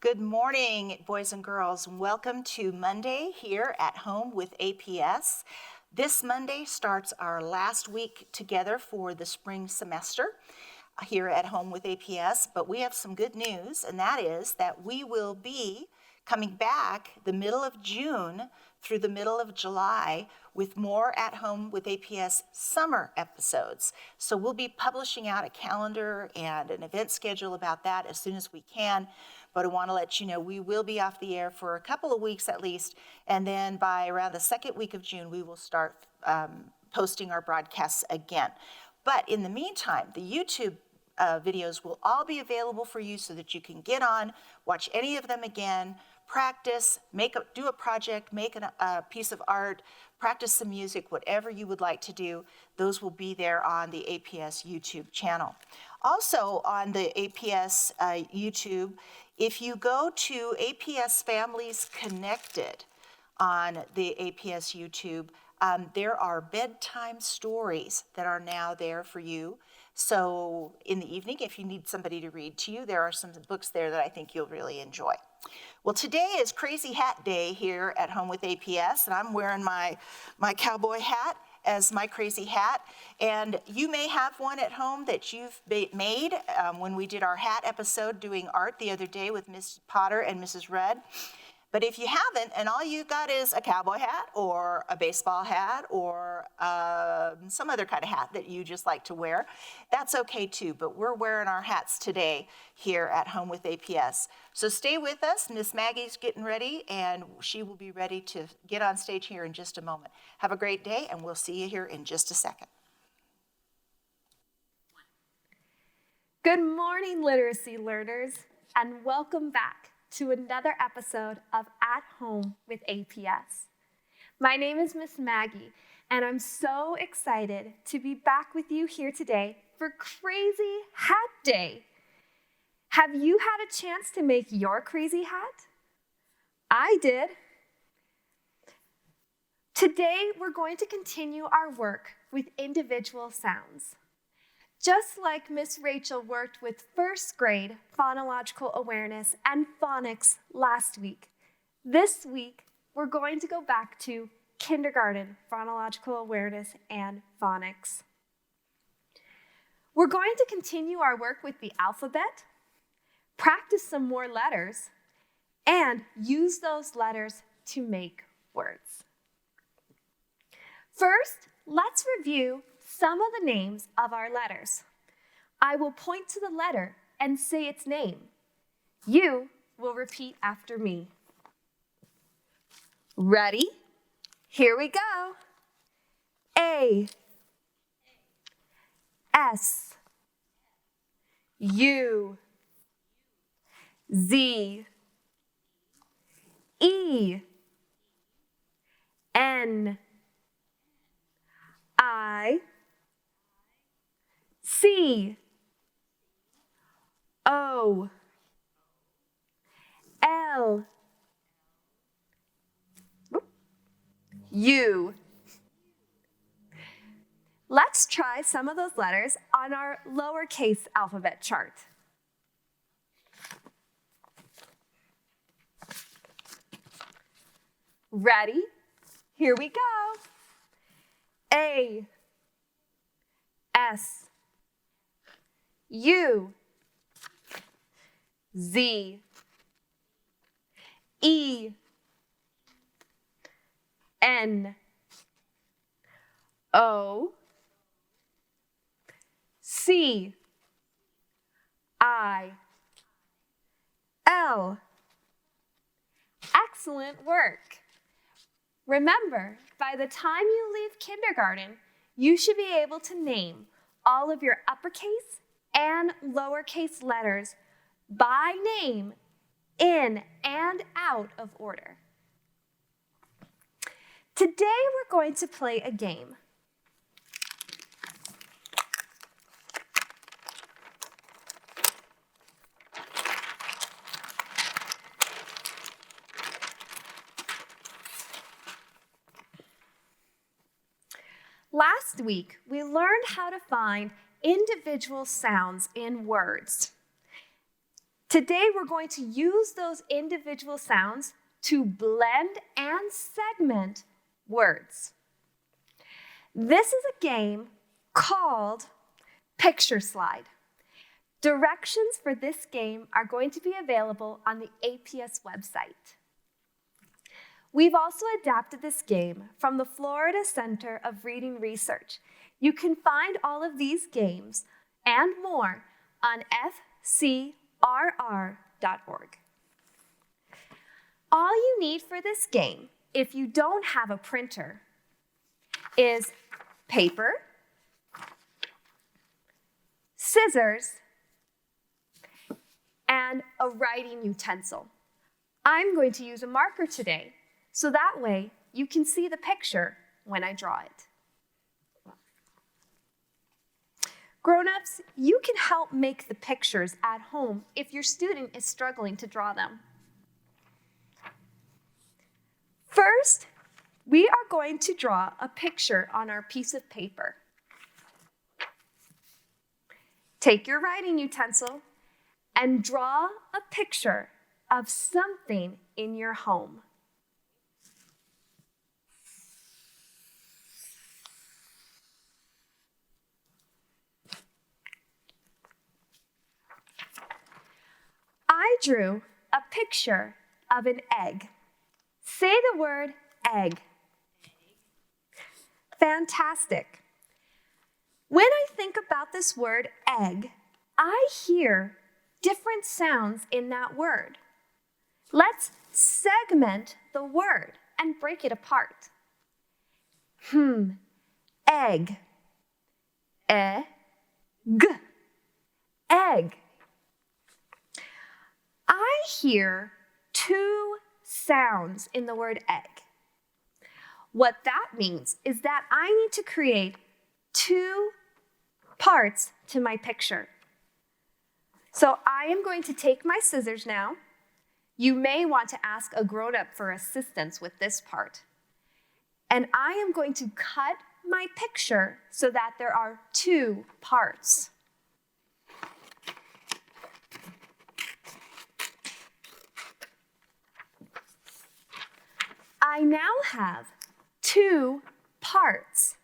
Good morning, boys and girls. Welcome to Monday here at home with APS. This Monday starts our last week together for the spring semester here at home with APS, but we have some good news, and that is that we will be coming back the middle of June through the middle of July with more At Home with APS summer episodes. So we'll be publishing out a calendar and an event schedule about that as soon as we can. But I want to let you know we will be off the air for a couple of weeks at least, and then by around the second week of June, we will start posting our broadcasts again. But in the meantime, the YouTube videos will all be available for you so that you can get on, watch any of them again, practice, do a project, make a piece of art, practice some music, whatever you would like to do. Those will be there on the APS YouTube channel. Also on the APS YouTube, if you go to APS Families Connected on the APS YouTube, there are bedtime stories that are now there for you. So in the evening, if you need somebody to read to you, there are some books there that I think you'll really enjoy. Well, today is Crazy Hat Day here at home with APS, and I'm wearing my cowboy hat as my crazy hat. And you may have one at home that you've made when we did our hat episode doing art the other day with Miss Potter and Mrs. Red. But if you haven't, and all you got is a cowboy hat or a baseball hat or some other kind of hat that you just like to wear, that's okay too. But we're wearing our hats today here at home with APS. So stay with us. Miss Maggie's getting ready, and she will be ready to get on stage here in just a moment. Have a great day, and we'll see you here in just a second. Good morning, literacy learners, and welcome back to another episode of At Home with APS. My name is Miss Maggie, and I'm so excited to be back with you here today for Crazy Hat Day. Have you had a chance to make your crazy hat? I did. Today, we're going to continue our work with individual sounds. Just like Miss Rachel worked with first grade phonological awareness and phonics last week, this week we're going to go back to kindergarten phonological awareness and phonics. We're going to continue our work with the alphabet, practice some more letters, and use those letters to make words. First, let's review some of the names of our letters. I will point to the letter and say its name. You will repeat after me. Ready? Here we go. A, S, U, Z, E, N, I, C, O, L, U. Let's try some of those letters on our lowercase alphabet chart. Ready? Here we go. A, S, U, Z, E, N, O, C, I, L. Excellent work. Remember, by the time you leave kindergarten, you should be able to name all of your uppercase and lowercase letters by name in and out of order. Today we're going to play a game. Last week, we learned how to find individual sounds in words. Today, we're going to use those individual sounds to blend and segment words. This is a game called Picture Slide. Directions for this game are going to be available on the APS website. We've also adapted this game from the Florida Center of Reading Research. You can find all of these games and more on fcrr.org. All you need for this game, if you don't have a printer, is paper, scissors, and a writing utensil. I'm going to use a marker today, so that way you can see the picture when I draw it. Grown-ups, you can help make the pictures at home if your student is struggling to draw them. First, we are going to draw a picture on our piece of paper. Take your writing utensil and draw a picture of something in your home. I drew a picture of an egg. Say the word egg. Fantastic. When I think about this word egg, I hear different sounds in that word. Let's segment the word and break it apart. Egg. E-g. Egg. I hear two sounds in the word egg. What that means is that I need to create two parts to my picture. So I am going to take my scissors now. You may want to ask a grown-up for assistance with this part. And I am going to cut my picture so that there are two parts. I now have two parts.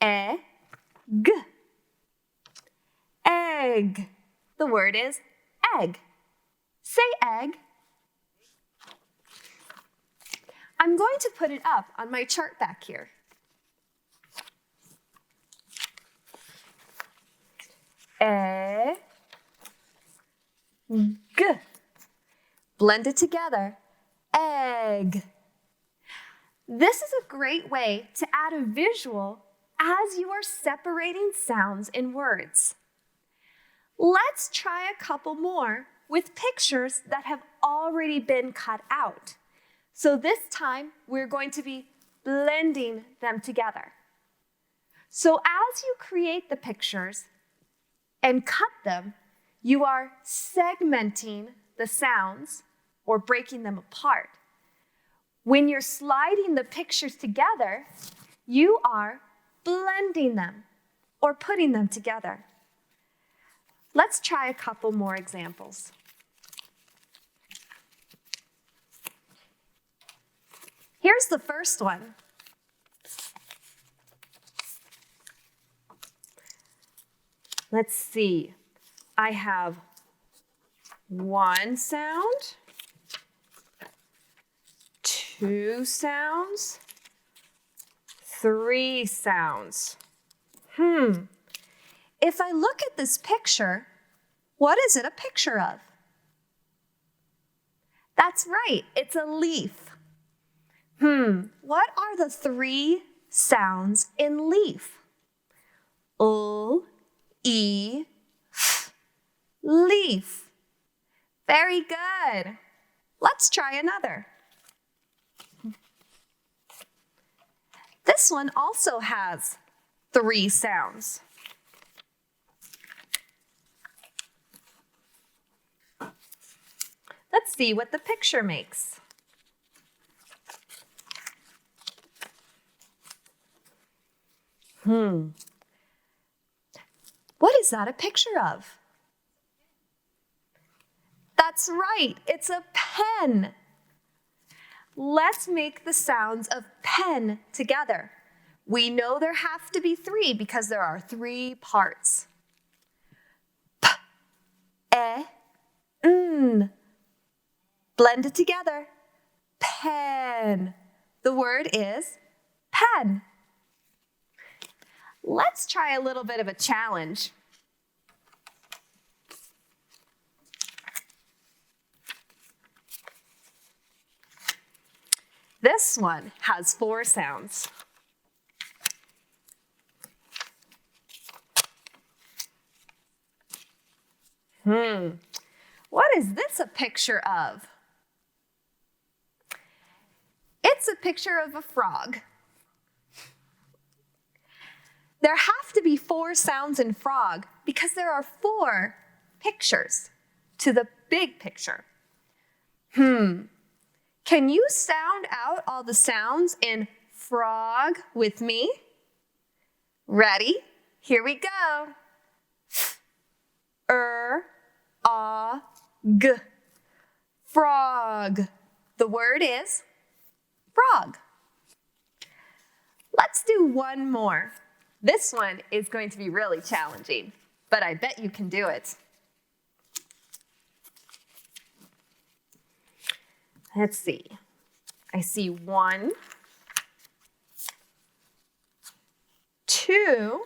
Egg. Egg. The word is egg. Say egg. I'm going to put it up on my chart back here. Egg. Blend it together. Egg. This is a great way to add a visual as you are separating sounds in words. Let's try a couple more with pictures that have already been cut out. So this time, we're going to be blending them together. So as you create the pictures and cut them, you are segmenting the sounds or breaking them apart. When you're sliding the pictures together, you are blending them or putting them together. Let's try a couple more examples. Here's the first one. Let's see. I have one sound, two sounds, three sounds. If I look at this picture, what is it a picture of? That's right, it's a leaf. What are the three sounds in leaf? L, E, F. Leaf. Very good. Let's try another. This one also has three sounds. Let's see what the picture makes. What is that a picture of? That's right, it's a pen. Let's make the sounds of pen together. We know there have to be 3 because there are 3 parts. P, E, N. Blend it together. Pen. The word is pen. Let's try a little bit of a challenge. This one has 4 sounds. What is this a picture of? It's a picture of a frog. There have to be 4 sounds in frog because there are 4 pictures to the big picture. Can you sound out all the sounds in frog with me? Ready? Here we go. G. Frog. The word is frog. Let's do one more. This one is going to be really challenging, but I bet you can do it. Let's see. I see 1, 2,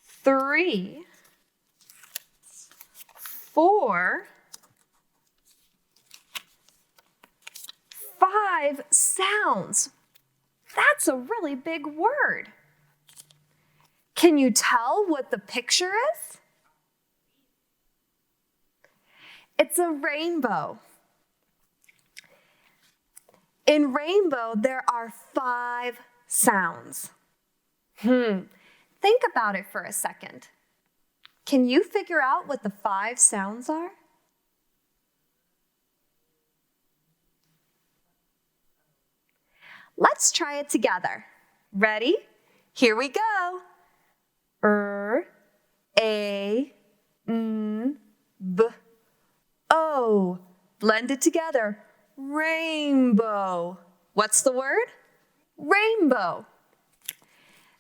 3, 4, 5 sounds. That's a really big word. Can you tell what the picture is? It's a rainbow. In rainbow, there are 5 sounds. Think about it for a second. Can you figure out what the 5 sounds are? Let's try it together. Ready? Here we go. A, N, B, O. Blend it together. Rainbow. What's the word? Rainbow.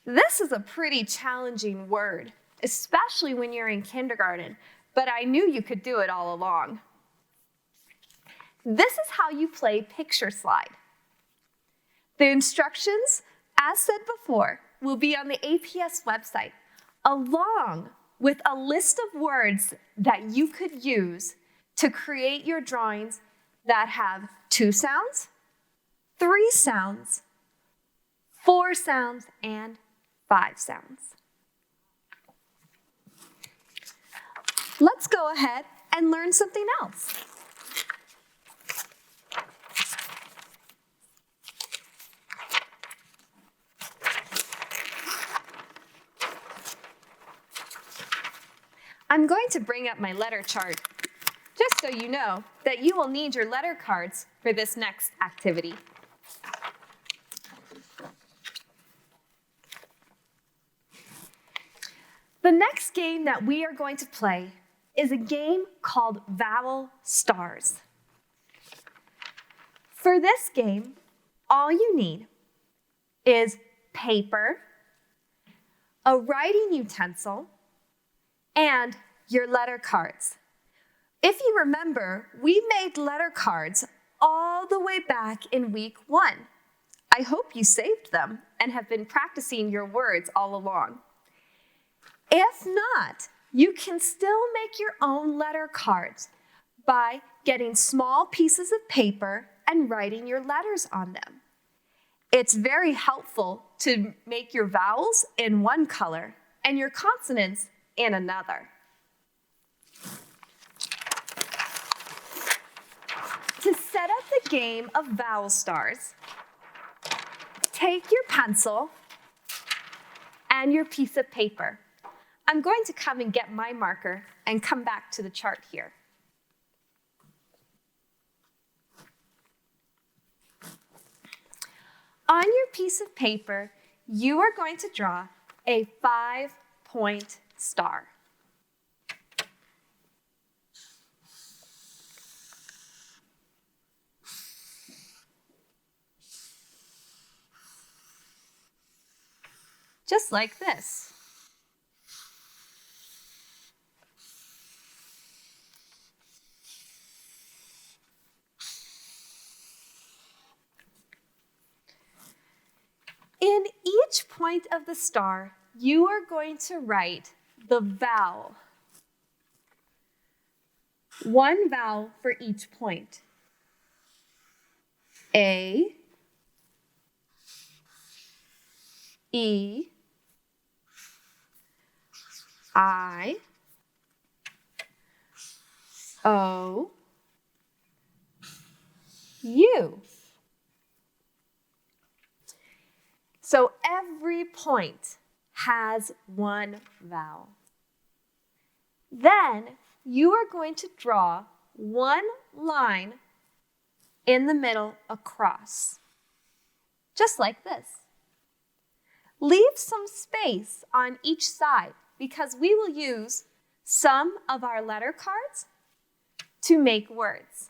This is a pretty challenging word, especially when you're in kindergarten, but I knew you could do it all along. This is how you play picture slide. The instructions, as said before, will be on the APS website, along with a list of words that you could use to create your drawings that have 2 sounds, 3 sounds, 4 sounds, and 5 sounds. Let's go ahead and learn something else. I'm going to bring up my letter chart, just so you know that you will need your letter cards for this next activity. The next game that we are going to play is a game called Vowel Stars. For this game, all you need is paper, a writing utensil, and your letter cards. If you remember, we made letter cards all the way back in week 1. I hope you saved them and have been practicing your words all along. If not, you can still make your own letter cards by getting small pieces of paper and writing your letters on them. It's very helpful to make your vowels in one color and your consonants in another. To set up the game of Vowel Stars, take your pencil and your piece of paper. I'm going to come and get my marker and come back to the chart here. On your piece of paper, you are going to draw a 5-point star. just like this. In each point of the star, you are going to write the vowel. One vowel for each point. A, E, I, O, U. So every point has one vowel. Then you are going to draw one line in the middle across, just like this. Leave some space on each side because we will use some of our letter cards to make words.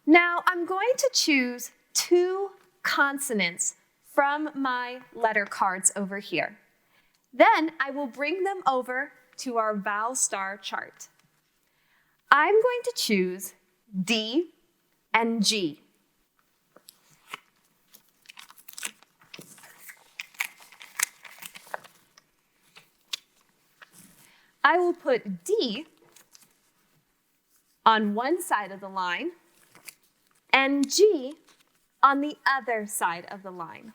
Now I'm going to choose 2 consonants from my letter cards over here. Then I will bring them over to our Vowel Star chart. I'm going to choose D and G. I will put D on one side of the line and G on the other side of the line.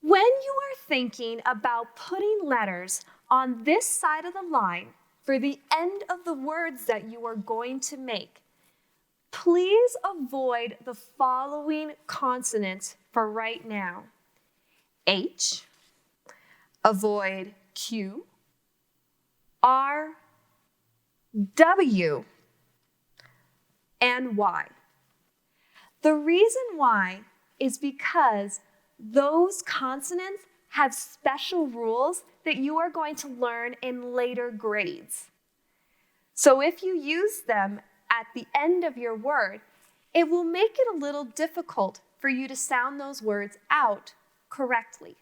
When you are thinking about putting letters on this side of the line for the end of the words that you are going to make, please avoid the following consonants for right now. H, avoid Q, R, W, and Y. The reason why is because those consonants have special rules that you are going to learn in later grades. So if you use them at the end of your word, it will make it a little difficult for you to sound those words out correctly.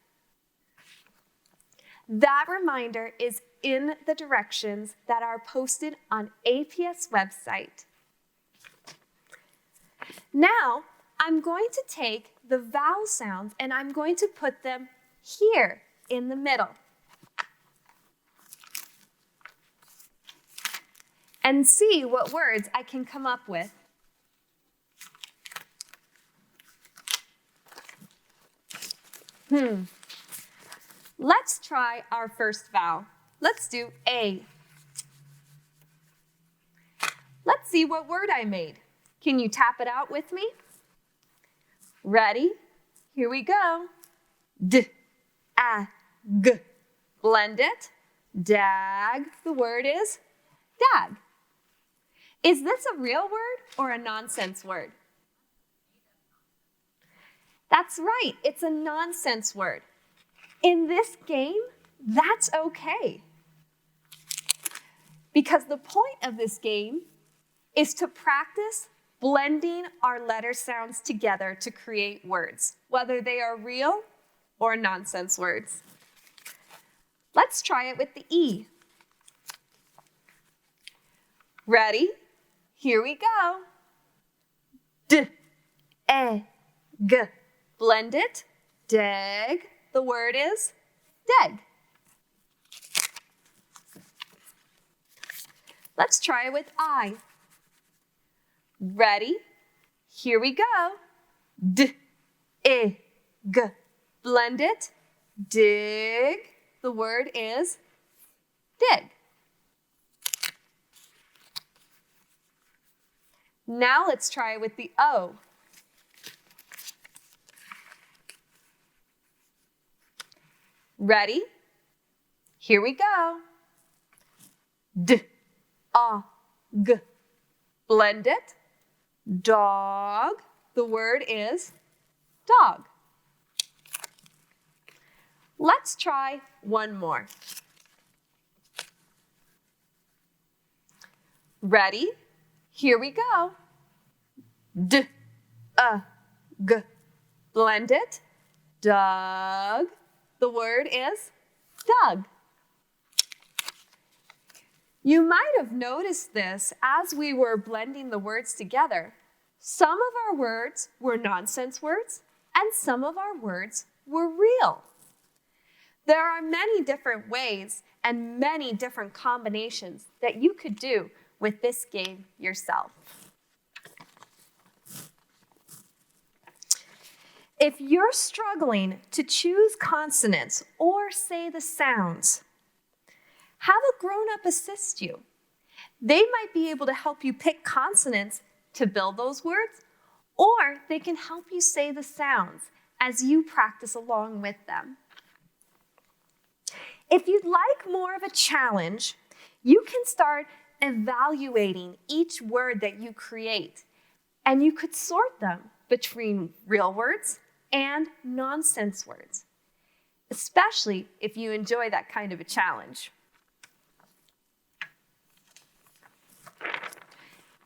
That reminder is in the directions that are posted on APS website. Now, I'm going to take the vowel sounds and I'm going to put them here in the middle. And see what words I can come up with. Let's try our first vowel. Let's do A. Let's see what word I made. Can you tap it out with me? Ready? Here we go. D, A, G. Blend it. Dag. The word is dag. Is this a real word or a nonsense word? That's right, it's a nonsense word. In this game, that's okay. Because the point of this game is to practice blending our letter sounds together to create words, whether they are real or nonsense words. Let's try it with the E. Ready? Here we go. D, E, G. Blend it. Dag. The word is dag. Let's try it with I. Ready? Here we go. D, E, G. Blend it. Dig. The word is dig. Now let's try it with the O. Ready? Here we go. D, A, G. Blend it. Dog. The word is dog. Let's try one more. Ready? Here we go. D, g. Blend it. Dug. The word is dug. You might have noticed this as we were blending the words together. Some of our words were nonsense words, and some of our words were real. There are many different ways and many different combinations that you could do with this game yourself. If you're struggling to choose consonants or say the sounds, have a grown-up assist you. They might be able to help you pick consonants to build those words, or they can help you say the sounds as you practice along with them. If you'd like more of a challenge, you can start evaluating each word that you create, and you could sort them between real words and nonsense words, especially if you enjoy that kind of a challenge.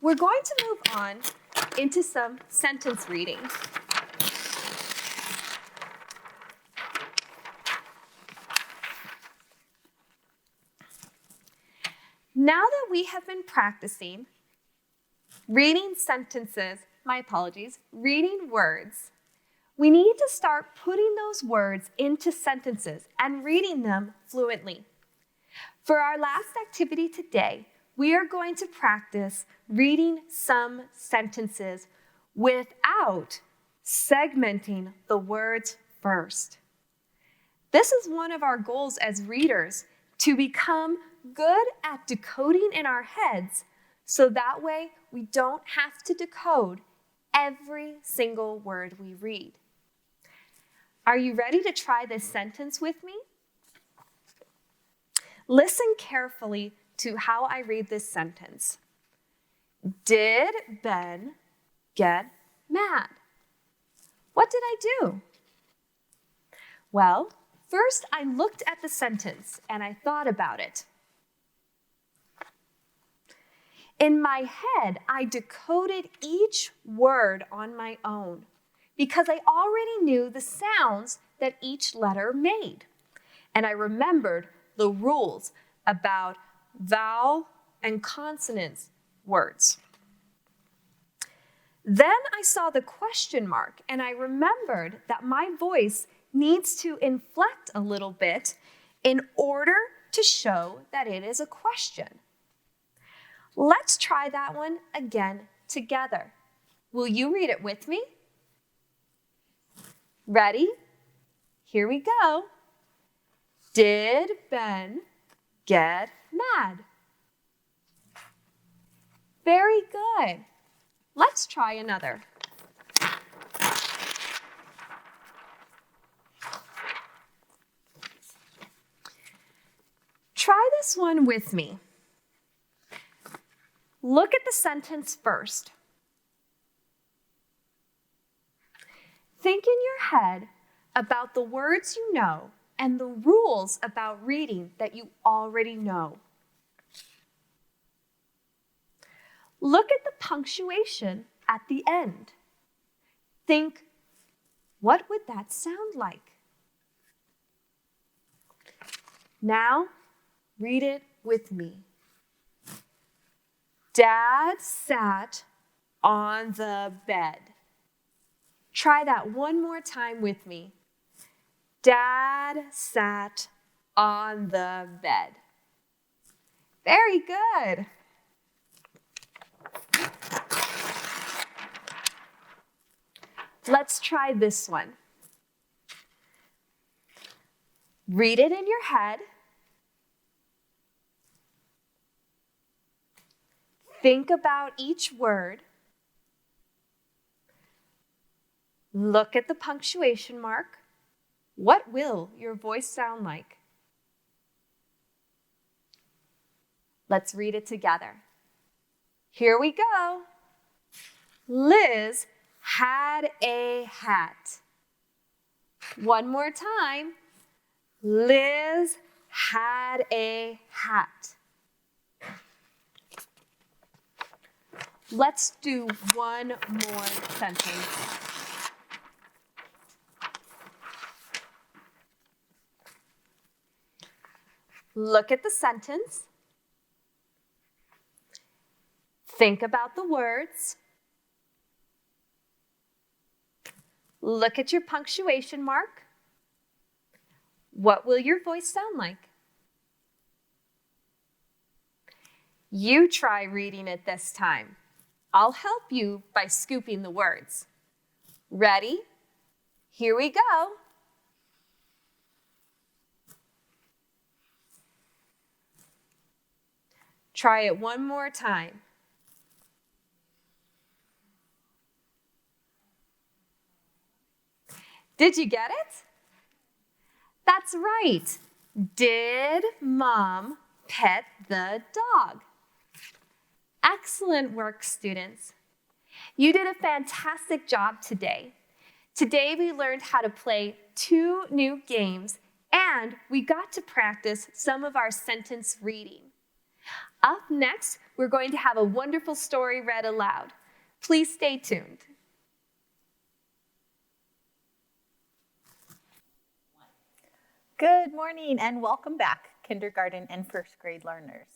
We're going to move on into some sentence reading. Now that we have been practicing reading reading words, we need to start putting those words into sentences and reading them fluently. For our last activity today, we are going to practice reading some sentences without segmenting the words first. This is one of our goals as readers, to become good at decoding in our heads, so that way we don't have to decode every single word we read. Are you ready to try this sentence with me? Listen carefully to how I read this sentence. Did Ben get mad? What did I do? Well, first I looked at the sentence and I thought about it. In my head, I decoded each word on my own because I already knew the sounds that each letter made. And I remembered the rules about vowel and consonants words. Then I saw the question mark and I remembered that my voice needs to inflect a little bit in order to show that it is a question. Let's try that one again together. Will you read it with me? Ready? Here we go. Did Ben get mad? Very good. Let's try another. Try this one with me. Look at the sentence first. Think in your head about the words you know and the rules about reading that you already know. Look at the punctuation at the end. Think, what would that sound like? Now, read it with me. Dad sat on the bed. Try that one more time with me. Dad sat on the bed. Very good. Let's try this one. Read it in your head. Think about each word. Look at the punctuation mark. What will your voice sound like? Let's read it together. Here we go. Liz had a hat. One more time. Liz had a hat. Let's do one more sentence. Look at the sentence. Think about the words. Look at your punctuation mark. What will your voice sound like? You try reading it this time. I'll help you by scooping the words. Ready? Here we go. Try it one more time. Did you get it? That's right. Did Mom pet the dog? Excellent work, students. You did a fantastic job today. Today we learned how to play 2 new games, and we got to practice some of our sentence reading. Up next, we're going to have a wonderful story read aloud. Please stay tuned. Good morning and welcome back, kindergarten and first grade learners.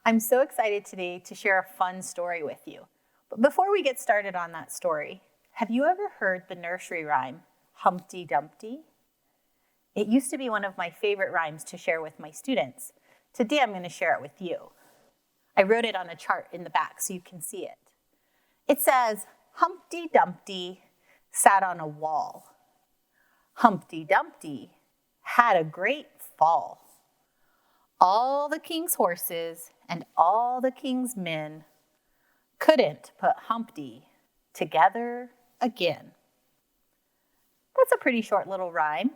I'm so excited today to share a fun story with you. But before we get started on that story, have you ever heard the nursery rhyme, Humpty Dumpty? It used to be one of my favorite rhymes to share with my students. Today I'm going to share it with you. I wrote it on a chart in the back so you can see it. It says, Humpty Dumpty sat on a wall. Humpty Dumpty had a great fall. All the king's horses and all the king's men couldn't put Humpty together again. That's a pretty short little rhyme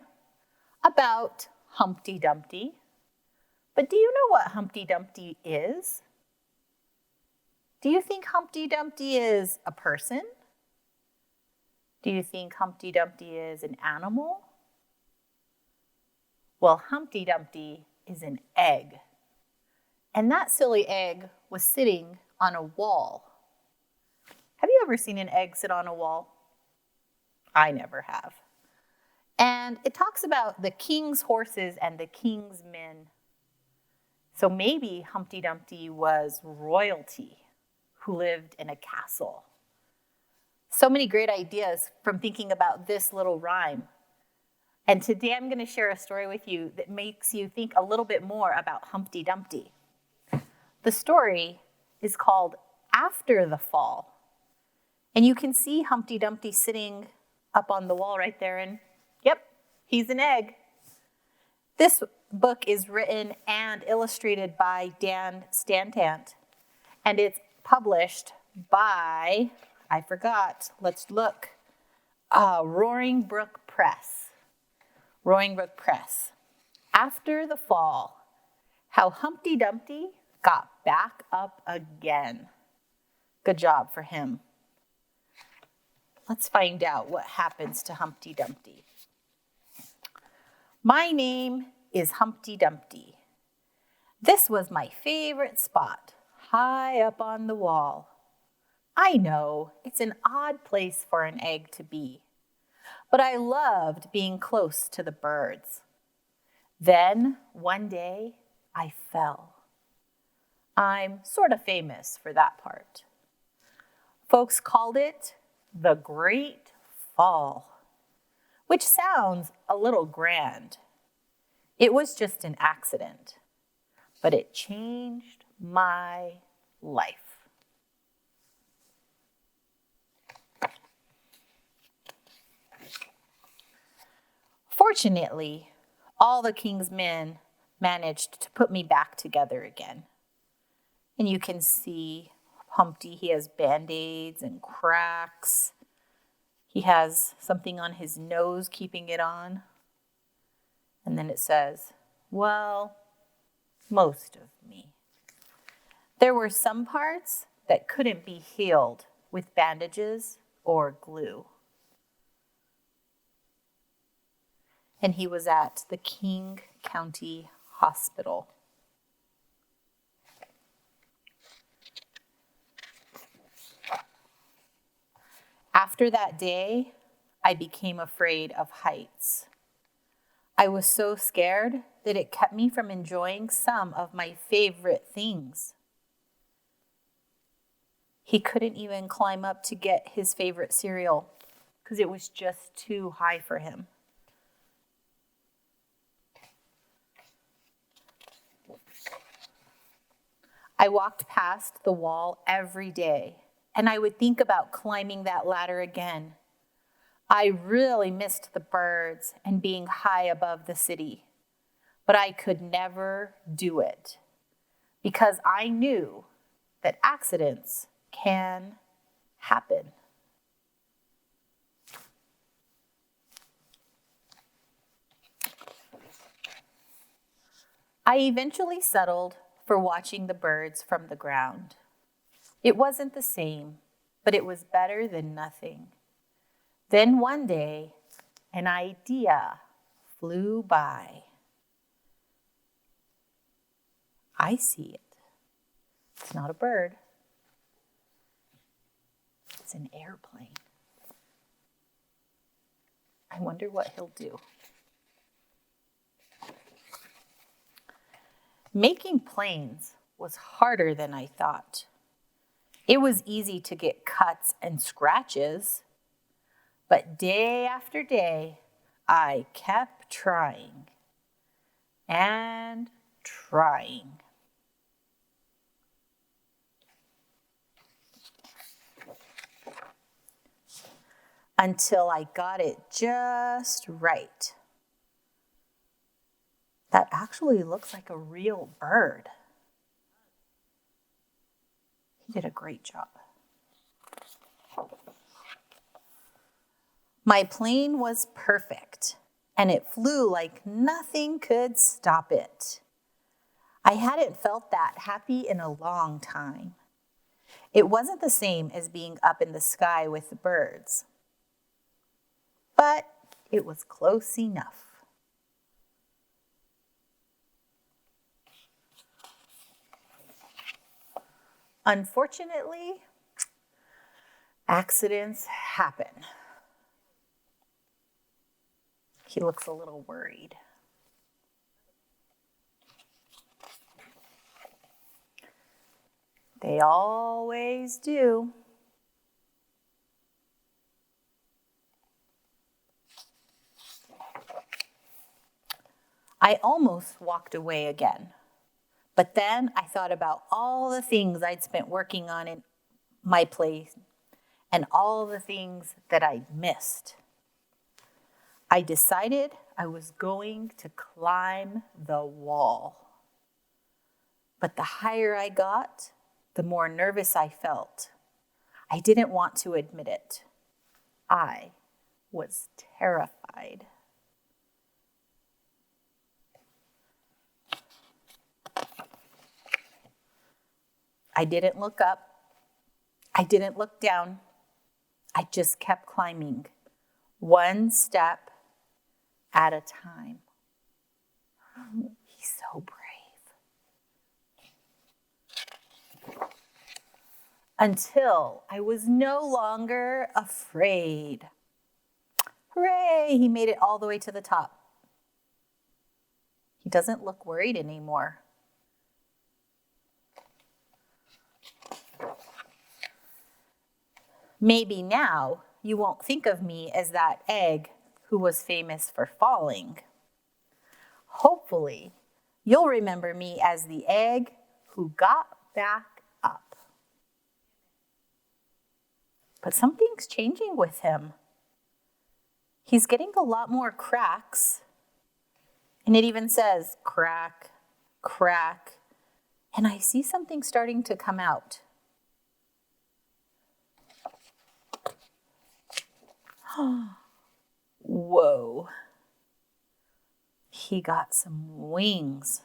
about Humpty Dumpty. But do you know what Humpty Dumpty is? Do you think Humpty Dumpty is a person? Do you think Humpty Dumpty is an animal? Well, Humpty Dumpty is an egg. And that silly egg was sitting on a wall. Have you ever seen an egg sit on a wall? I never have. And it talks about the king's horses and the king's men. So maybe Humpty Dumpty was royalty who lived in a castle. So many great ideas from thinking about this little rhyme. And today I'm going to share a story with you that makes you think a little bit more about Humpty Dumpty. The story is called After the Fall. And you can see Humpty Dumpty sitting up on the wall right there. And yep, he's an egg. This book is written and illustrated by Dan Stantant. And it's published by, I forgot, let's look, Roaring Brook Press. Roaring Brook Press. After the Fall, how Humpty Dumpty got back up again. Good job for him. Let's find out what happens to Humpty Dumpty. My name is Humpty Dumpty. This was my favorite spot, high up on the wall. I know it's an odd place for an egg to be, but I loved being close to the birds. Then, one day, I fell. I'm sort of famous for that part. Folks called it the Great Fall, which sounds a little grand. It was just an accident, but it changed my life. Fortunately, all the king's men managed to put me back together again. And you can see Humpty, he has band-aids and cracks. He has something on his nose keeping it on. And then it says, well, most of me. There were some parts that couldn't be healed with bandages or glue. And he was at the King County Hospital. After that day, I became afraid of heights. I was so scared that it kept me from enjoying some of my favorite things. He couldn't even climb up to get his favorite cereal because it was just too high for him. I walked past the wall every day, and I would think about climbing that ladder again. I really missed the birds and being high above the city, but I could never do it because I knew that accidents can happen. I eventually settled for watching the birds from the ground. It wasn't the same, but it was better than nothing. Then one day, an idea flew by. I see it. It's not a bird. It's an airplane. I wonder what he'll do. Making planes was harder than I thought. It was easy to get cuts and scratches, but day after day, I kept trying and trying. Until I got it just right. That actually looks like a real bird. He did a great job. My plane was perfect, and it flew like nothing could stop it. I hadn't felt that happy in a long time. It wasn't the same as being up in the sky with the birds, but it was close enough. Unfortunately, accidents happen. He looks a little worried. They always do. I almost walked away again. But then I thought about all the things I'd spent working on in my place and all the things that I'd missed. I decided I was going to climb the wall. But the higher I got, the more nervous I felt. I didn't want to admit it. I was terrified. I didn't look up. I didn't look down. I just kept climbing, one step at a time. He's so brave. Until I was no longer afraid. Hooray, he made it all the way to the top. He doesn't look worried anymore. Maybe now you won't think of me as that egg who was famous for falling. Hopefully, you'll remember me as the egg who got back up. But something's changing with him. He's getting a lot more cracks. And it even says crack, crack. And I see something starting to come out. Whoa. He got some wings.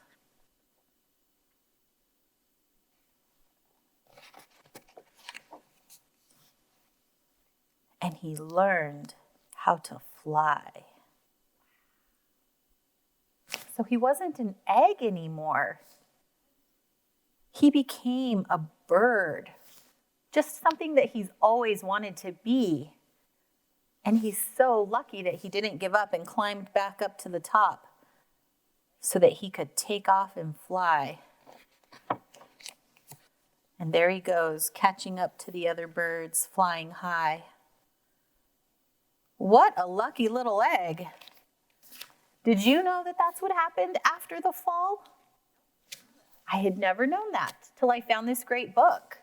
And he learned how to fly. So he wasn't an egg anymore. He became a bird, just something that he's always wanted to be. And he's so lucky that he didn't give up and climbed back up to the top so that he could take off and fly. And there he goes, catching up to the other birds, flying high. What a lucky little egg. Did you know that that's what happened after the fall? I had never known that till I found this great book.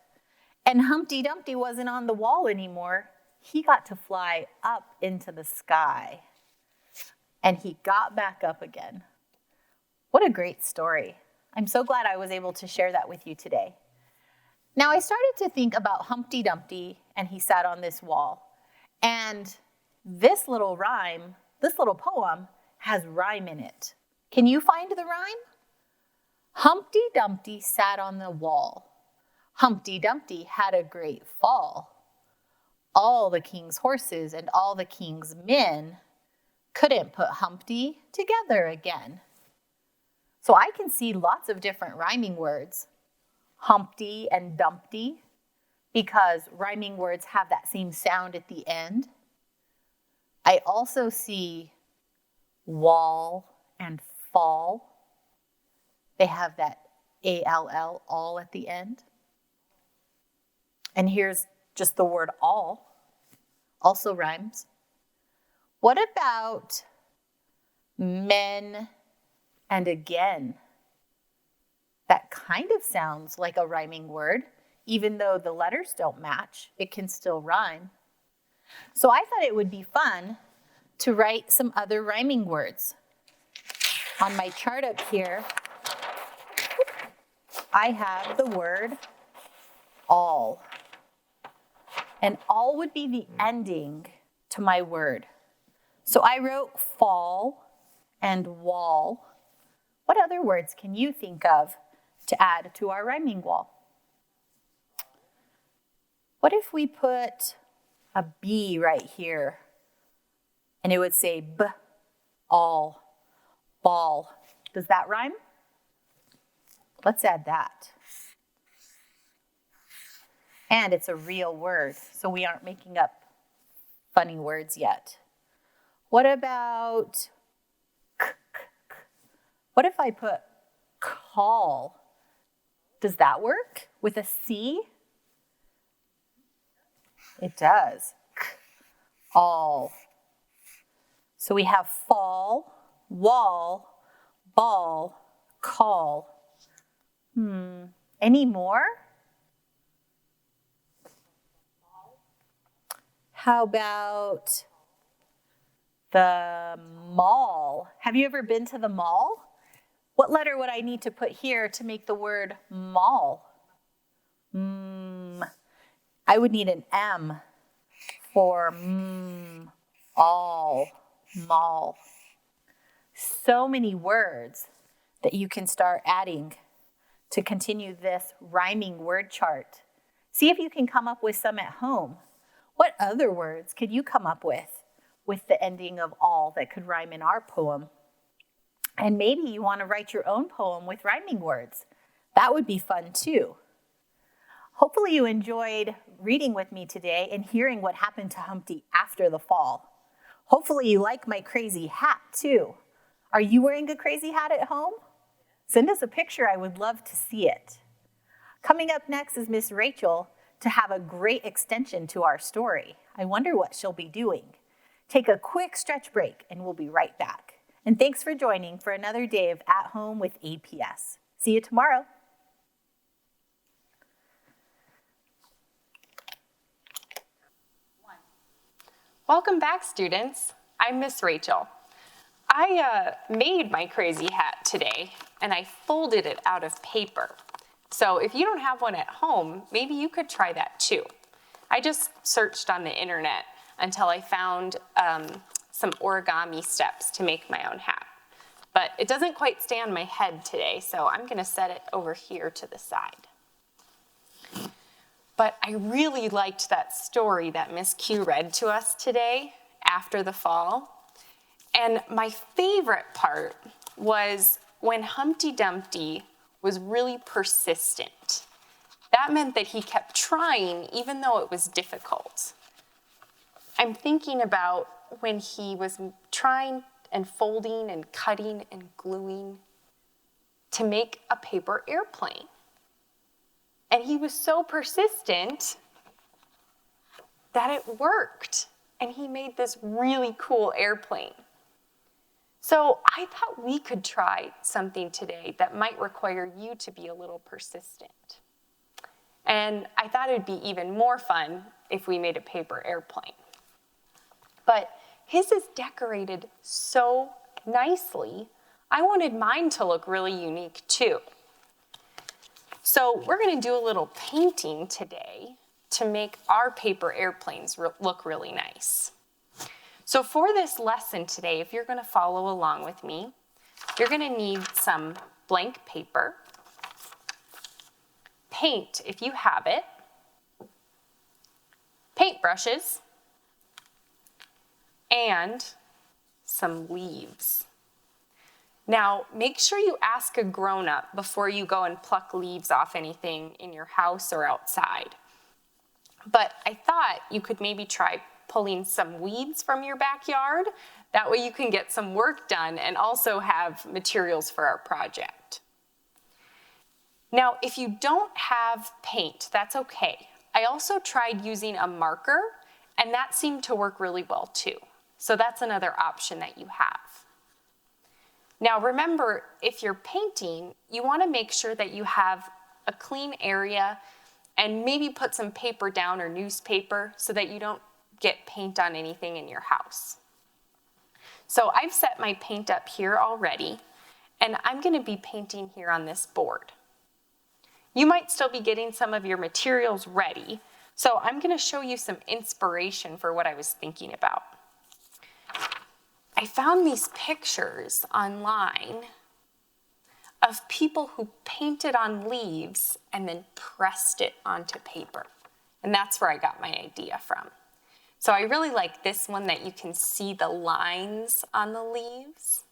And Humpty Dumpty wasn't on the wall anymore. He got to fly up into the sky. And he got back up again. What a great story. I'm so glad I was able to share that with you today. Now, I started to think about Humpty Dumpty, and he sat on this wall. And this little poem has rhyme in it. Can you find the rhyme? Humpty Dumpty sat on the wall. Humpty Dumpty had a great fall. All the king's horses and all the king's men couldn't put Humpty together again. So I can see lots of different rhyming words. Humpty and Dumpty, because rhyming words have that same sound at the end. I also see wall and fall. They have that A-L-L, all at the end. And here's just the word all, also rhymes. What about men and again? That kind of sounds like a rhyming word. Even though the letters don't match, it can still rhyme. So I thought it would be fun to write some other rhyming words. On my chart up here, I have the word all. And all would be the ending to my word. So I wrote fall and wall. What other words can you think of to add to our rhyming wall? What if we put a B right here and it would say b, all, ball. Does that rhyme? Let's add that. And it's a real word, so we aren't making up funny words yet. What about what if I put call? Does that work with a C? It does. All. So we have fall, wall, ball, call. Any more? How about the mall? Have you ever been to the mall? What letter would I need to put here to make the word mall? I would need an M for all, mall. So many words that you can start adding to continue this rhyming word chart. See if you can come up with some at home. What other words could you come up with the ending of all that could rhyme in our poem? And maybe you want to write your own poem with rhyming words. That would be fun too. Hopefully you enjoyed reading with me today and hearing what happened to Humpty after the fall. Hopefully you like my crazy hat too. Are you wearing a crazy hat at home? Send us a picture. I would love to see it. Coming up next is Miss Rachel to have a great extension to our story. I wonder what she'll be doing. Take a quick stretch break and we'll be right back. And thanks for joining for another day of At Home with APS. See you tomorrow. Welcome back, students. I'm Miss Rachel. I made my crazy hat today, and I folded it out of paper. So if you don't have one at home, maybe you could try that too. I just searched on the internet until I found some origami steps to make my own hat. But it doesn't quite stay on my head today, so I'm gonna set it over here to the side. But I really liked that story that Miss Q read to us today, After the Fall. And my favorite part was when Humpty Dumpty was really persistent. That meant that he kept trying even though it was difficult. I'm thinking about when he was trying and folding and cutting and gluing to make a paper airplane. And he was so persistent that it worked. And he made this really cool airplane. So I thought we could try something today that might require you to be a little persistent. And I thought it would be even more fun if we made a paper airplane. But his is decorated so nicely, I wanted mine to look really unique too. So we're going to do a little painting today to make our paper airplanes look really nice. So for this lesson today, if you're going to follow along with me, you're going to need some blank paper, paint if you have it, paint brushes, and some leaves. Now, make sure you ask a grown-up before you go and pluck leaves off anything in your house or outside. But I thought you could maybe try pulling some weeds from your backyard. That way you can get some work done and also have materials for our project. Now, if you don't have paint, that's okay. I also tried using a marker, and that seemed to work really well too. So that's another option that you have. Now remember, if you're painting, you want to make sure that you have a clean area and maybe put some paper down or newspaper so that you don't get paint on anything in your house. So I've set my paint up here already, and I'm going to be painting here on this board. You might still be getting some of your materials ready, so I'm going to show you some inspiration for what I was thinking about. I found these pictures online of people who painted on leaves and then pressed it onto paper. And that's where I got my idea from. So I really like this one that you can see the lines on the leaves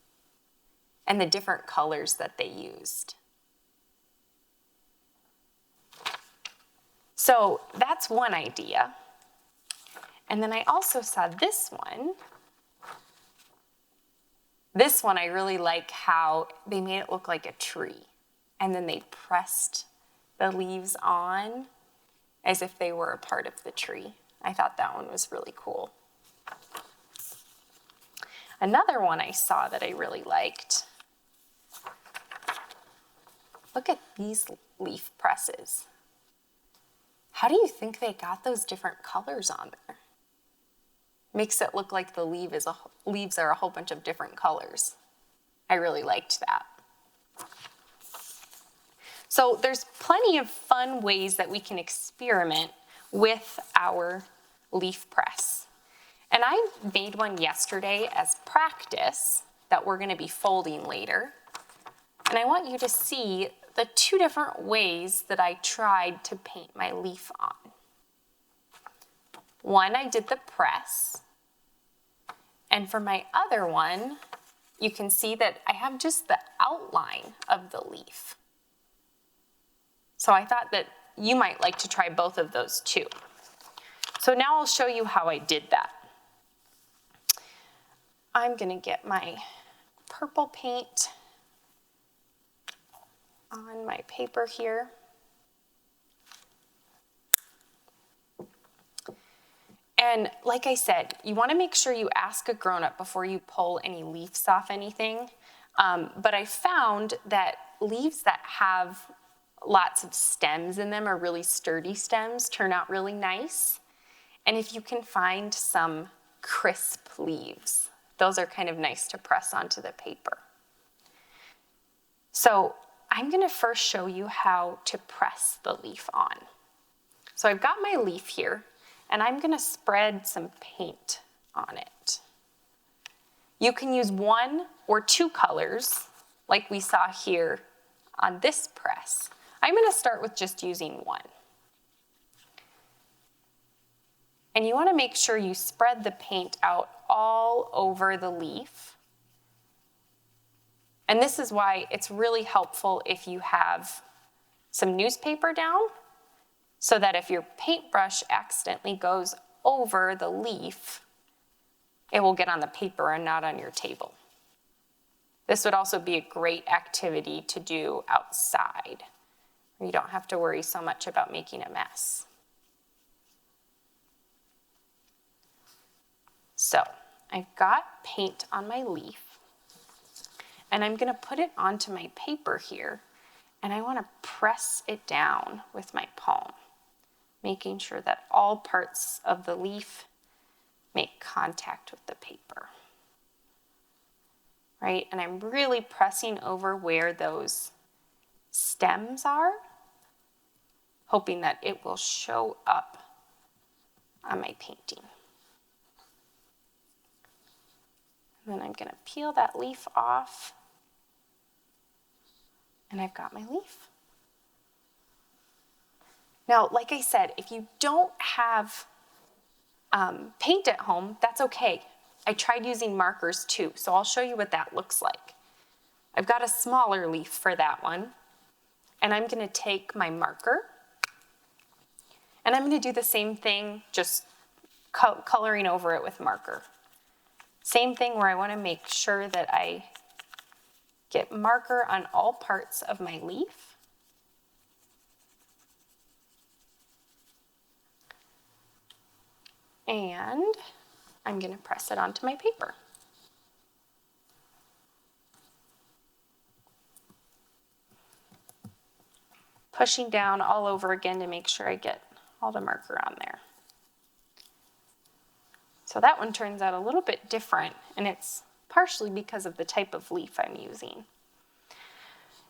and the different colors that they used. So that's one idea. And then I also saw this one. This one, I really like how they made it look like a tree. And then they pressed the leaves on as if they were a part of the tree. I thought that one was really cool. Another one I saw that I really liked. Look at these leaf presses. How do you think they got those different colors on there? Makes it look like the leaves are a whole bunch of different colors. I really liked that. So there's plenty of fun ways that we can experiment with our leaf press. And I made one yesterday as practice that we're going to be folding later. And I want you to see the two different ways that I tried to paint my leaf on. One, I did the press. And for my other one, you can see that I have just the outline of the leaf. So I thought that you might like to try both of those too. So now I'll show you how I did that. I'm going to get my purple paint on my paper here. And like I said, you want to make sure you ask a grown-up before you pull any leaves off anything. But I found that leaves that have lots of stems in them, or really sturdy stems, turn out really nice. And if you can find some crisp leaves, those are kind of nice to press onto the paper. So I'm going to first show you how to press the leaf on. So I've got my leaf here, and I'm going to spread some paint on it. You can use one or two colors, like we saw here on this press. I'm going to start with just using one. And you want to make sure you spread the paint out all over the leaf. And this is why it's really helpful if you have some newspaper down, so that if your paintbrush accidentally goes over the leaf, it will get on the paper and not on your table. This would also be a great activity to do outside, where you don't have to worry so much about making a mess. So I've got paint on my leaf, and I'm going to put it onto my paper here, and I want to press it down with my palm, making sure that all parts of the leaf make contact with the paper. Right? And I'm really pressing over where those stems are, hoping that it will show up on my painting. And then I'm going to peel that leaf off, and I've got my leaf. Now, like I said, if you don't have paint at home, that's okay. I tried using markers too, so I'll show you what that looks like. I've got a smaller leaf for that one, and I'm going to take my marker, and I'm going to do the same thing, just coloring over it with marker. Same thing where I want to make sure that I get marker on all parts of my leaf. And I'm going to press it onto my paper. Pushing down all over again to make sure I get all the marker on there. So that one turns out a little bit different, and it's partially because of the type of leaf I'm using.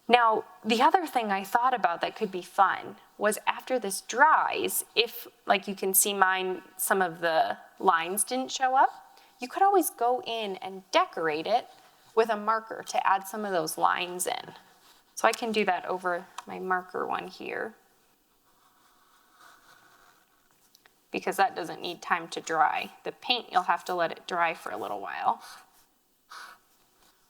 Now, the other thing I thought about that could be fun was after this dries, if, like you can see mine, some of the lines didn't show up, you could always go in and decorate it with a marker to add some of those lines in. So I can do that over my marker one here, because that doesn't need time to dry. The paint, you'll have to let it dry for a little while.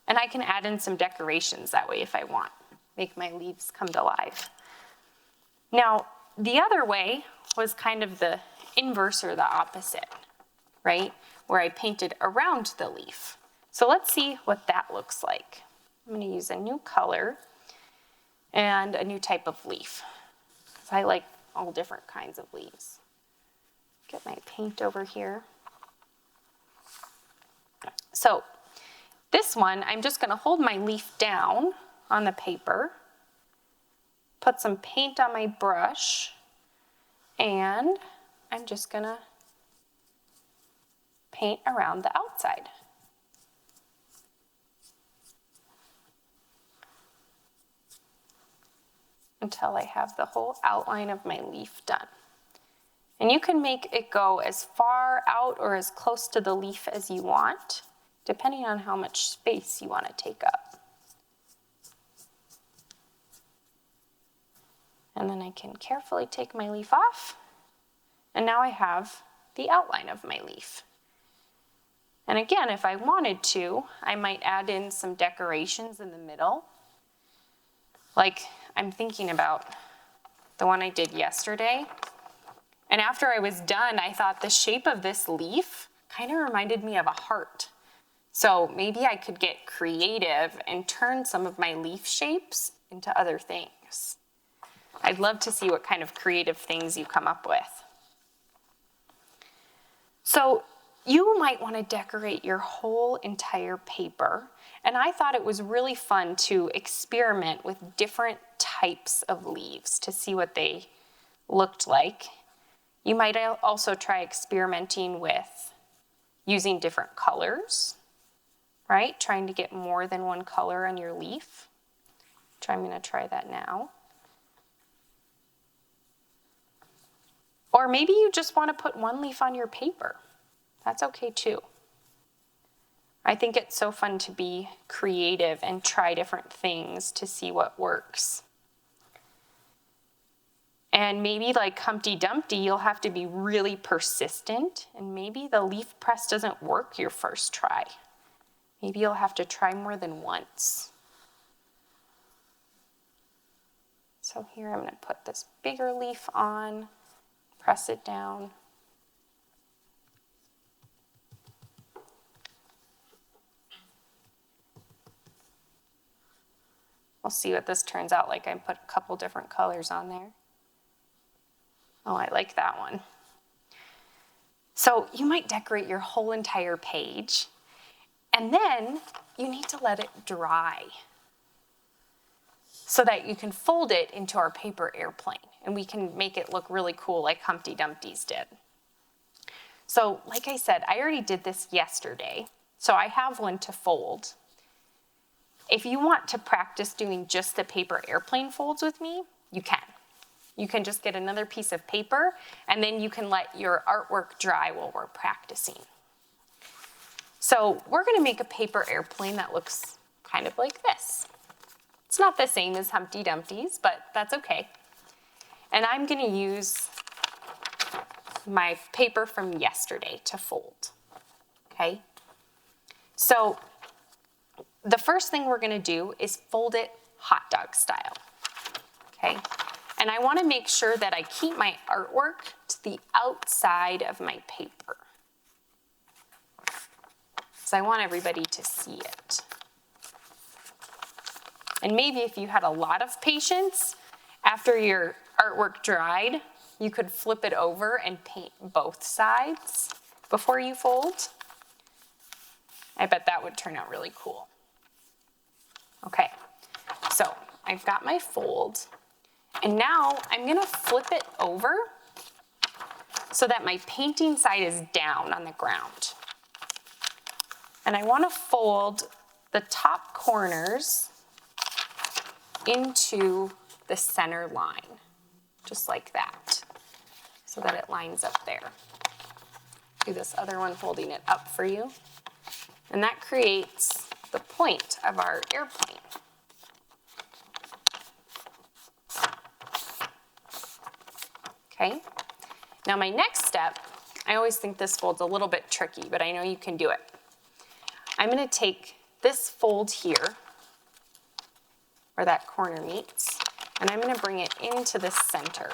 And I can add in some decorations that way if I want, make my leaves come to life. Now, the other way was kind of the inverse or the opposite, right? Where I painted around the leaf. So let's see what that looks like. I'm going to use a new color and a new type of leaf, because I like all different kinds of leaves. Get my paint over here. So this one, I'm just going to hold my leaf down on the paper, put some paint on my brush, and I'm just going to paint around the outside. Until I have the whole outline of my leaf done. And you can make it go as far out or as close to the leaf as you want, depending on how much space you want to take up. And then I can carefully take my leaf off, and now I have the outline of my leaf. And again, if I wanted to, I might add in some decorations in the middle. Like I'm thinking about the one I did yesterday. And after I was done, I thought the shape of this leaf kind of reminded me of a heart. So maybe I could get creative and turn some of my leaf shapes into other things. I'd love to see what kind of creative things you come up with. So you might want to decorate your whole entire paper. And I thought it was really fun to experiment with different types of leaves to see what they looked like. You might also try experimenting with using different colors, right? Trying to get more than one color on your leaf. I'm going to try that now. Or maybe you just want to put one leaf on your paper. That's okay too. I think it's so fun to be creative and try different things to see what works. And maybe like Humpty Dumpty, you'll have to be really persistent, and maybe the leaf press doesn't work your first try. Maybe you'll have to try more than once. So here I'm going to put this bigger leaf on, press it down. We'll see what this turns out like. I put a couple different colors on there. Oh, I like that one. So you might decorate your whole entire page, and then you need to let it dry so that you can fold it into our paper airplane, and we can make it look really cool like Humpty Dumpty's did. So like I said, I already did this yesterday, so I have one to fold. If you want to practice doing just the paper airplane folds with me, you can. You can just get another piece of paper, and then you can let your artwork dry while we're practicing. So we're gonna make a paper airplane that looks kind of like this. It's not the same as Humpty Dumpty's, but that's okay. And I'm gonna use my paper from yesterday to fold, okay? So the first thing we're gonna do is fold it hot dog style, okay? And I wanna make sure that I keep my artwork to the outside of my paper, because I want everybody to see it. And maybe if you had a lot of patience, after your artwork dried, you could flip it over and paint both sides before you fold. I bet that would turn out really cool. Okay, so I've got my fold, and now I'm gonna flip it over so that my painting side is down on the ground. And I wanna fold the top corners into the center line, just like that, so that it lines up there. Do this other one, folding it up for you. And that creates the point of our airplane. Okay, now my next step, I always think this fold's a little bit tricky, but I know you can do it. I'm gonna take this fold here, where that corner meets, and I'm gonna bring it into the center.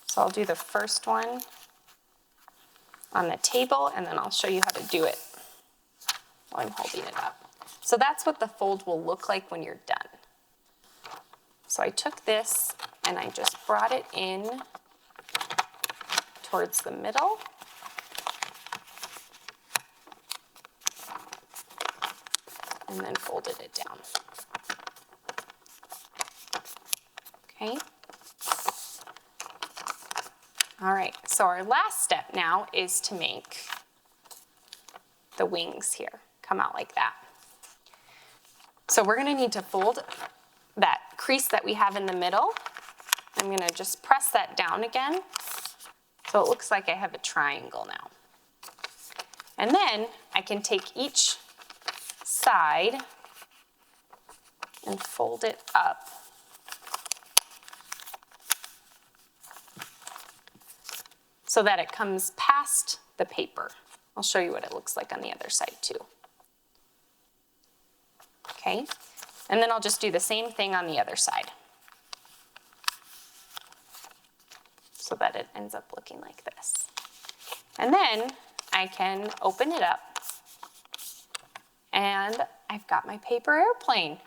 So I'll do the first one on the table, and then I'll show you how to do it while I'm holding it up. So that's what the fold will look like when you're done. So I took this and I just brought it in towards the middle. And then folded it down. Okay. All right, so our last step now is to make the wings here come out like that. So we're gonna need to fold that crease that we have in the middle. I'm gonna just press that down again, so it looks like I have a triangle now. And then I can take each side and fold it up so that it comes past the paper. I'll show you what it looks like on the other side too. Okay, and then I'll just do the same thing on the other side so that it ends up looking like this. And then I can open it up and I've got my paper airplane.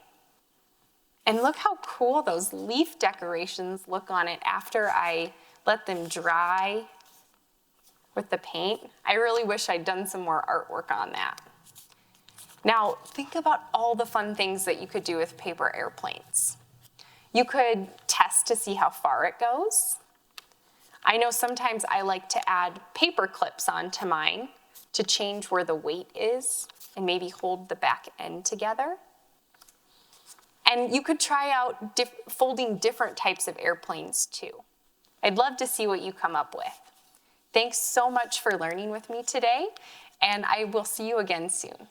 And look how cool those leaf decorations look on it after I let them dry with the paint. I really wish I'd done some more artwork on that. Now, think about all the fun things that you could do with paper airplanes. You could test to see how far it goes. I know sometimes I like to add paper clips onto mine to change where the weight is and maybe hold the back end together. And you could try out folding different types of airplanes too. I'd love to see what you come up with. Thanks so much for learning with me today, and I will see you again soon.